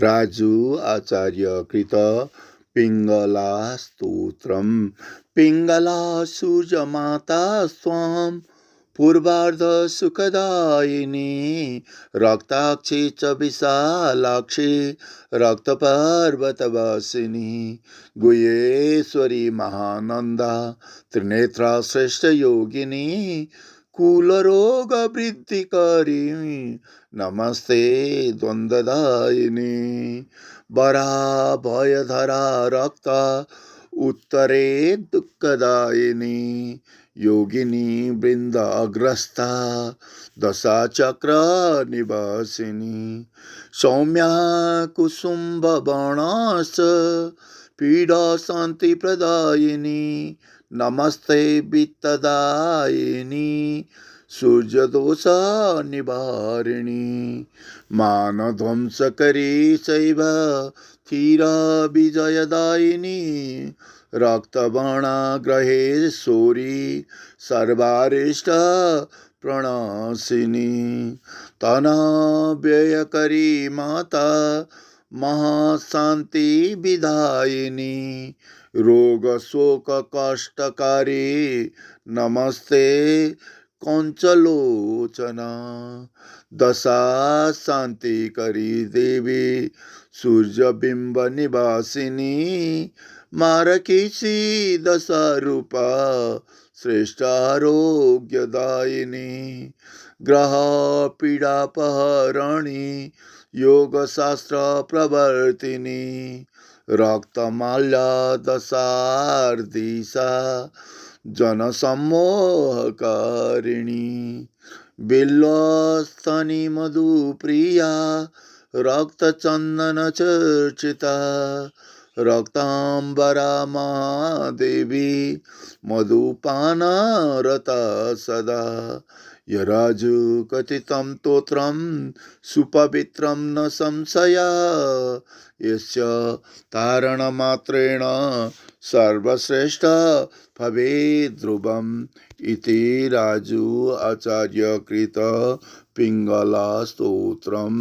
राजु आचार्य कृत पिंगला स्तोत्रम। पिंगला सूर्यमाता स्वां पूर्वार्ध सुखदायिनी रक्ताक्षी च विशालाक्षी रक्तपर्वतवासिनी गुह्येश्वरी महानंदा त्रिनेत्रा श्रेष्ठ योगिनी कुलरोगवृद्धिकारी नमस्ते द्वन्द्वदायिनी वरा भयधरा रक्त उत्तरे दुःखदायिनी योगिनी वृंदाग्रस्ता दशाचक्र निवासिनी सौम्या कुसुम्ब वर्णाश्च पीडा शांति प्रदायिनी नमस्ते वित्तदायिनी सूर्यदोष निवारिणी मानध्वंसकरी चैव धीर विजयदायिनी रक्तवर्णाग्रहेश्वरी सर्वारिष्ट प्रणशिनी तनव्ययकरी माता महाशांति विदायिनी रोग शोक कष्टकारी नमस्ते कंचलोचना दशा शांति करी देवी सूर्यबिंब निवासिनी मारकीसी दशा रूपा श्रेष्ठ आरोग्यदायिनी ग्रह पीड़ापहरणी योग शास्त्र प्रवर्तिनी रक्तमाल्या दशार्दिशा जनसम्मोहकारिणी बिल्वस्थनी मधुप्रिया रक्तचंदन चर्चिता रक्तांबरा महादेवी मधुपानरता सदा यराजु कथितं स्तोत्रं सुपवित्रं न संशया यस्य तारणमात्रेण सर्वश्रेष्ठ भवेत् ध्रुवम् इति राजु आचार्य कृत पिंगला स्तोत्रम्।